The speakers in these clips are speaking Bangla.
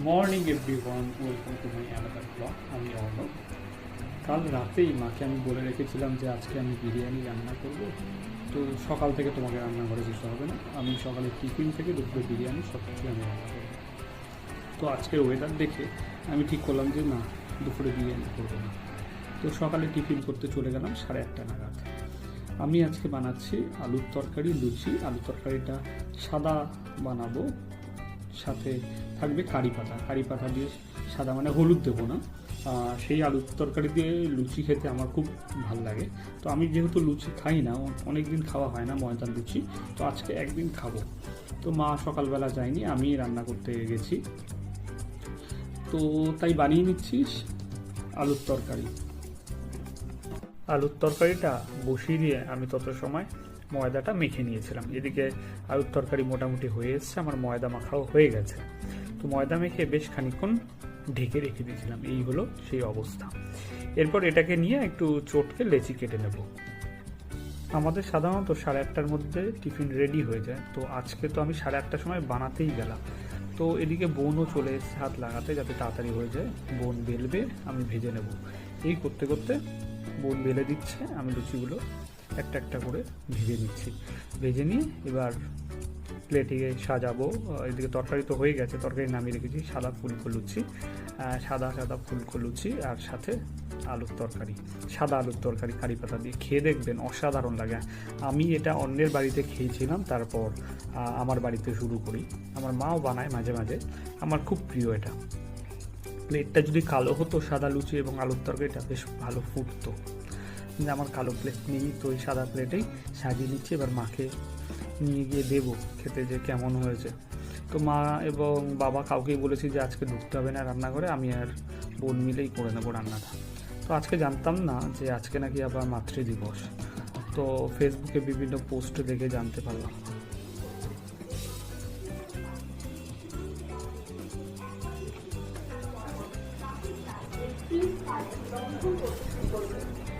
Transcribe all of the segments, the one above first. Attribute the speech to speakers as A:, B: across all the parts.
A: Morning everyone, welcome to my another blog. আমি অর্ণব। কাল রাতেই মাকে আমি বলে রেখেছিলাম যে আজকে আমি বিরিয়ানি রান্না করব, তো সকাল থেকে তোমাকে রান্না করে যেতে হবে না, আমি সকালে টিফিন থেকে দুপুরে বিরিয়ানি সব কিছু আমি রান্না করব। তো আজকের ওয়েদার দেখে আমি ঠিক করলাম যে না, দুপুরে বিরিয়ানি করবো না। তো সকালে টিফিন করতে চলে গেলাম 8:30 নাগাদ। আমি আজকে বানাচ্ছি আলুর তরকারি, লুচি। আলুর তরকারিটা সাদা বানাবো, সাথে থাকবে কারি পাতা দিয়ে সাদা, মানে হলুদ দেবো না। সেই আলুর তরকারি দিয়ে লুচি খেতে আমার খুব ভাল লাগে। তো আমি যেহেতু লুচি খাই না, অনেক দিন খাওয়া হয় না ময়দার লুচি, তো আজকে একদিন খাবো। তো মা সকালবেলা যায়নি, আমি রান্না করতে গেছি, তো তাই বানিয়ে নিচ্ছি আলুর তরকারি। আলুর তরকারিটা বসিয়ে দিয়ে আমি তত সময় ময়দাটা মেখে নিয়েছিলাম। এদিকে আলুর তরকারি মোটামুটি হয়ে এসছে, আমার ময়দা মাখাও হয়ে গেছে। তো ময়দা মেখে বেশ খানিকক্ষণ ঢেকে রেখে দিয়েছিলাম। এই হলো সেই অবস্থা। এরপর এটাকে নিয়ে একটু চটকে লেচি কেটে নেব। আমাদের সাধারণত 8:30টার মধ্যে টিফিন রেডি হয়ে যায়, তো আজকে তো আমি 8:30টার সময় বানাতেই গেলাম। তো এদিকে বোনও চলে এসেছে হাত লাগাতে, যাতে তাড়াতাড়ি হয়ে যায়। বোন বেলবে, আমি ভেজে নেব। এই করতে করতে বোন বেলে দিচ্ছে, আমি লুচিগুলো একটা একটা করে ভেজে নিচ্ছি। ভেজে নিয়ে এবার প্লেটে সাজাবো। এদিকে তরকারি তো হয়ে গেছে, তরকারি নামিয়ে রেখেছি। সাদা ফুলকো লুচি, সাদা ফুলকো লুচি, আর সাথে আলুর তরকারি, সাদা আলুর তরকারি কারি পাতা দিয়ে। খেয়ে দেখবেন, অসাধারণ লাগে। আমি এটা অন্যের বাড়িতে খেয়েছিলাম, তারপর আমার বাড়িতে শুরু করি। আমার মাও বানায় মাঝে মাঝে, আমার খুব প্রিয় এটা। প্লেটটা যদি কালো হতো, সাদা লুচি এবং আলুর তরকারিটা বেশ ভালো ফুটতো, কিন্তু আমার কালো প্লেট নেই, তো ওই সাদা প্লেটেই সাজিয়ে নিচ্ছি। এবার মাকে নিয়ে গিয়ে দেবো খেতে যে কেমন হয়েছে। তো মা এবং বাবা কাউকেই বলেছি যে আজকে ঢুকতে হবে না রান্নাঘরে, আমি আর বোন মিলেই করে নেবো রান্নাটা। তো আজকে জানতাম না যে আজকে নাকি আবার মাতৃদিবস, তো ফেসবুকে বিভিন্ন পোস্ট দেখে জানতে পারলাম।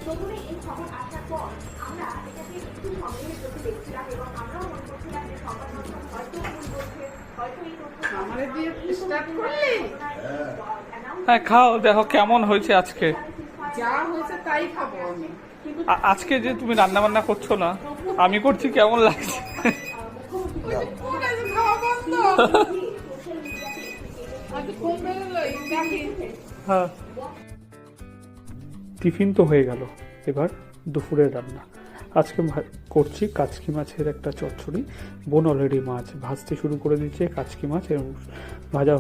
B: প্রথমে এই খবর আসার পর আমরা এটাকে একটু সন্দেহের চোখে দেখছিলাম এবং আমরাও মনে করছিলাম যে সংবাদ মাধ্যম হয়তো ভুল বলছে, হয়তো এই তথ্য।
A: হ্যাঁ, খাও, দেখো কেমন হয়েছে আজকে।
C: যা হয়েছে তাই খাবো আমি।
A: আজকে যে তুমি রান্না বান্না করছো না, আমি করছি, কেমন লাগছে? হ্যাঁ, টিফিন তো হয়ে গেল, এবার দুপুরের রান্না। আজকে করছি কাচকি মাছের একটা চচ্চড়ি। বোন অলরেডি মাছ ভাজতে শুরু করে দিয়েছে, কাচকি মাছ এবং ভাজা